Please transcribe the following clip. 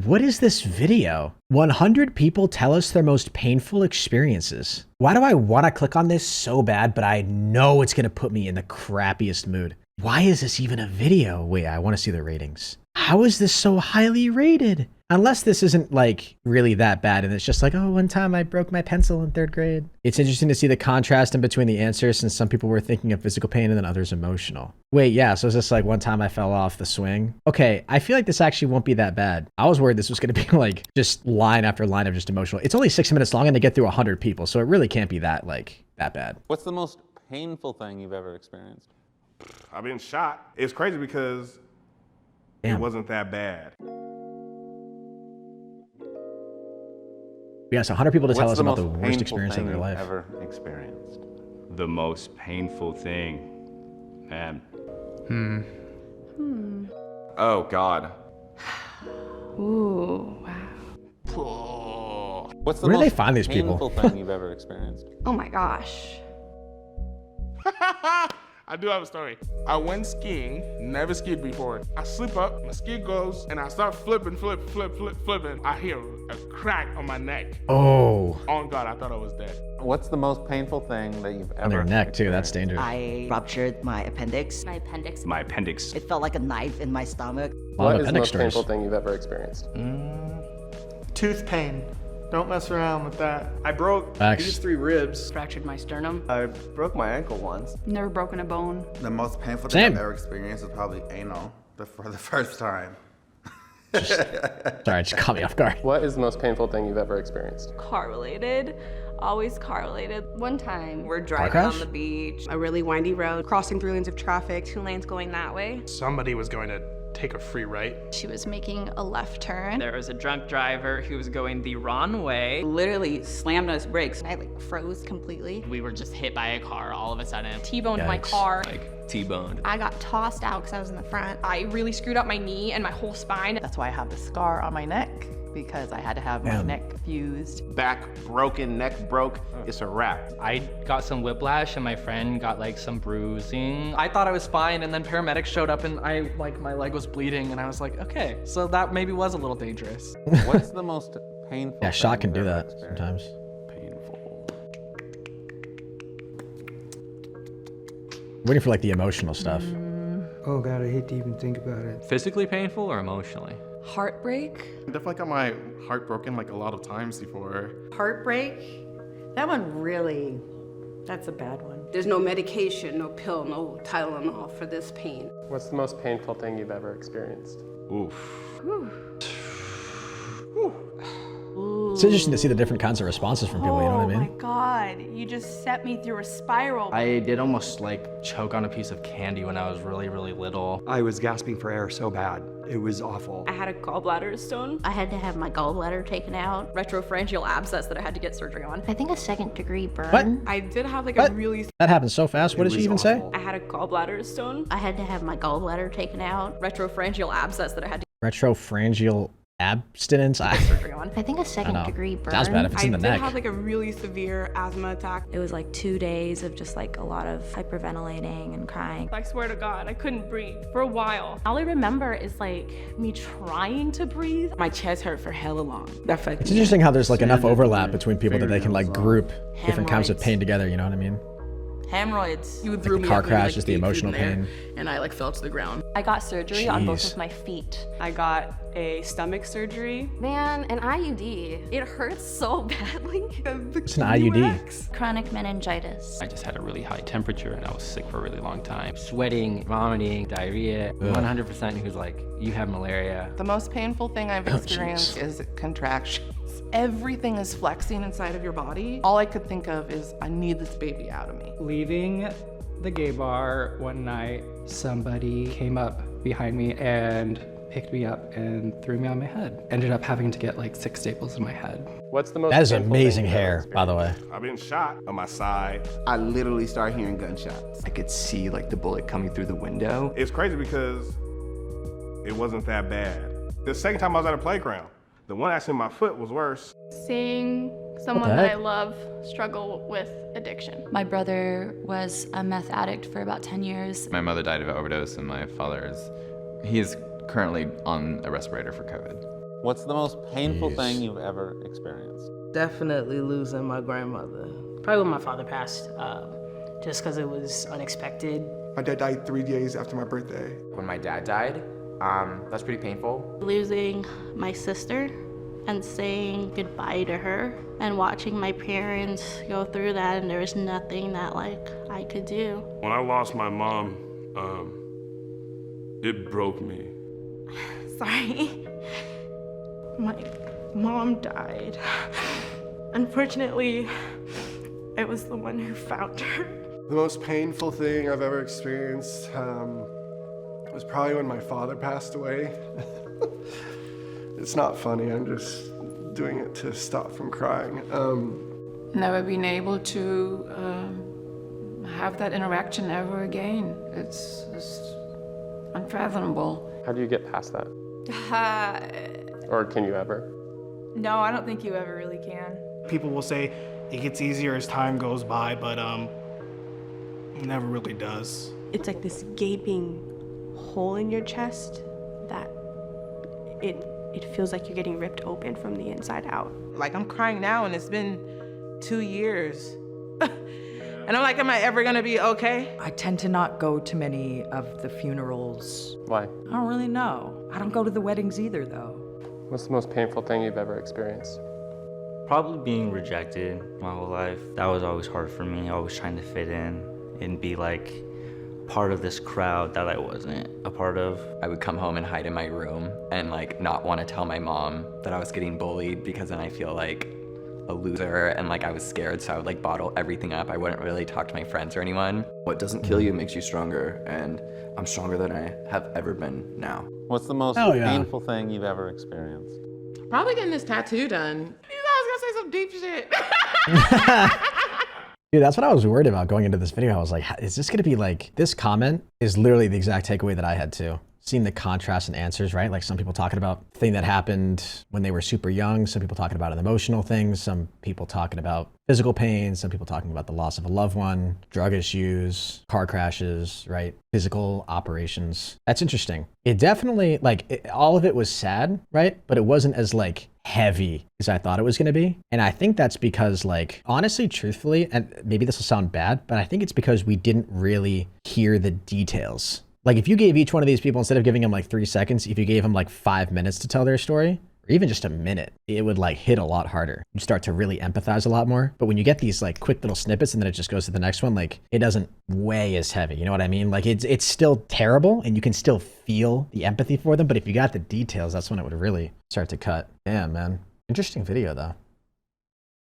What is this video? 100 people tell us their most painful experiences. Why do I want to click on this so bad, but I know it's going to put me in the crappiest mood? Why is this even a video? Wait, I want to see the ratings. How is this so highly rated? Unless this isn't like really that bad and it's just like, oh, one time I broke my pencil in 3rd grade. It's interesting to see the contrast in between the answers, since some people were thinking of physical pain and then others emotional. Wait, yeah, so is this like one time I fell off the swing? Okay, I feel like this actually won't be that bad. I was worried this was gonna be like just line after line of just emotional. It's only 6 minutes long and they get through 100 people, so it really can't be that bad. What's the most painful thing you've ever experienced? I've been shot. It's crazy because it wasn't that bad. We got 100 people to tell us about the worst experience of their life. Ever experienced? The most painful thing, man. Oh God. Ooh, wow. What's the Where do they most find these people? painful thing you've ever experienced? Oh my gosh. I do have a story. I went skiing, never skied before. I slip up, my ski goes, and I start flipping. I hear a crack on my neck. Oh. Oh God, I thought I was dead. What's the most painful thing that you've ever On their neck too, that's experienced? dangerous. I ruptured my appendix. My appendix. My appendix. It felt like a knife in my stomach. What is the most painful thing you've ever experienced? Tooth pain. Don't mess around with that. I broke these 3 ribs. Fractured my sternum. I broke my ankle once. Never broken a bone. The most painful thing I've ever experienced was probably anal for the first time. Sorry, it just caught me off guard. What is the most painful thing you've ever experienced? Car related. Always car related. One time, we're driving crash? on the beach, a really windy road, crossing 3 lanes of traffic, 2 lanes going that way. Somebody was going to take a free right. She was making a left turn. There was a drunk driver who was going the wrong way. Literally slammed on his brakes. I like froze completely. We were just hit by a car all of a sudden. T-boned my car. Like T-boned. I got tossed out because I was in the front. I really screwed up my knee and my whole spine. That's why I have the scar on my neck, because I had to have my neck fused. Back broken, neck broke. It's a wrap. I got some whiplash and my friend got like some bruising. I thought I was fine, and then paramedics showed up and my leg was bleeding, and I was like, okay, so that maybe was a little dangerous. What's the most painful Yeah, shock thing can do you've ever that experienced? sometimes. Painful. Waiting for like the emotional stuff. Oh God, I hate to even think about it. Physically painful or emotionally? Heartbreak. Definitely got my heart broken like a lot of times before. Heartbreak? That one really, that's a bad one. There's no medication, no pill, no Tylenol for this pain. What's the most painful thing you've ever experienced? Oof. It's interesting to see the different kinds of responses from people, you know what I mean? Oh my God, you just set me through a spiral. I did almost like choke on a piece of candy when I was really, really little. I was gasping for air so bad. It was awful. I had a gallbladder stone. I had to have my gallbladder taken out. Retropharyngeal abscess that I had to get surgery on. I think a 2nd-degree burn. What? I did have like What? a really... That happened so fast. What did she even say? I had a gallbladder stone. I had to have my gallbladder taken out. Retropharyngeal abscess that I had to Retropharyngeal abstinence? get surgery on. I think a 2nd-degree burn. Sounds bad if it's in the neck. I did have like a really severe asthma attack. It was like 2 days of just like a lot of hyperventilating and crying. I swear to God, I couldn't breathe for a while. All I remember is like me trying to breathe. My chest hurt for hella long. That fucked It's me interesting how there's like enough overlap between people that they can like group different kinds of Hemorrhoids. pain together, you know what I mean? Hemorrhoids. You threw the me car up and, crash like, is the 8 feet emotional in the air, pain. and I like fell to the ground. I got surgery on both Jeez. of my feet. I got a stomach surgery. Man, an IUD. It hurts so badly. It's an IUD. Chronic meningitis. I just had a really high temperature and I was sick for a really long time. Sweating, vomiting, diarrhea. 100% he was like, you have malaria. The most painful thing I've experienced is contractions. Everything is flexing inside of your body. All I could think of is, I need this baby out of me. Leaving the gay bar one night, somebody came up behind me and picked me up and threw me on my head. Ended up having to get like 6 staples in my head. What's the most That is painful amazing thing you've ever hair, by the way. I've been shot on my side. I literally started hearing gunshots. I could see like the bullet coming through the window. It's crazy because it wasn't that bad. The second time I was at a playground, the one actually in my foot was worse. Seeing someone heck? that I love struggle with addiction. My brother was a meth addict for about 10 years. My mother died of an overdose and my father is currently on a respirator for COVID. What's the most painful thing you've ever experienced? Definitely losing my grandmother. Probably when my father passed, just because it was unexpected. My dad died 3 days after my birthday. When my dad died, that's pretty painful. Losing my sister and saying goodbye to her and watching my parents go through that, and there was nothing that like I could do. When I lost my mom, it broke me. Sorry. My mom died. Unfortunately, I was the one who found her. The most painful thing I've ever experienced was probably when my father passed away. It's not funny, I'm just doing it to stop from crying. Never been able to have that interaction ever again. It's just unfathomable. How do you get past that? Or can you ever? No, I don't think you ever really can. People will say it gets easier as time goes by, but it never really does. It's like this gaping hole in your chest that it feels like you're getting ripped open from the inside out. Like, I'm crying now and it's been 2 years. And I'm like, am I ever gonna be okay? I tend to not go to many of the funerals. Why? I don't really know. I don't go to the weddings either, though. What's the most painful thing you've ever experienced? Probably being rejected my whole life. That was always hard for me, always trying to fit in and be like part of this crowd that I wasn't a part of. I would come home and hide in my room and like not want to tell my mom that I was getting bullied because then I feel like a loser and like I was scared, so I would like bottle everything up. I wouldn't really talk to my friends or anyone. What doesn't kill you makes you stronger, and I'm stronger than I have ever been now. What's the most painful thing you've ever experienced? Probably getting this tattoo done. You guys gonna say some deep shit. Dude, that's what I was worried about going into this video. I was like, is this gonna be like, this comment is literally the exact takeaway that I had too. Seeing the contrast in answers, right? Like some people talking about the thing that happened when they were super young, some people talking about emotional things, some people talking about physical pain, some people talking about the loss of a loved one, drug issues, car crashes, right? Physical operations. That's interesting. It definitely, like, all of it was sad, right? But it wasn't as like heavy as I thought it was gonna be. And I think that's because, like, honestly, truthfully, and maybe this will sound bad, but I think it's because we didn't really hear the details. Like if you gave each one of these people, instead of giving them like 3 seconds, if you gave them like 5 minutes to tell their story, or even just a minute, it would like hit a lot harder. You start to really empathize a lot more. But when you get these like quick little snippets and then it just goes to the next one, like it doesn't weigh as heavy. You know what I mean? Like it's still terrible and you can still feel the empathy for them. But if you got the details, that's when it would really start to cut. Damn, man. Interesting video though.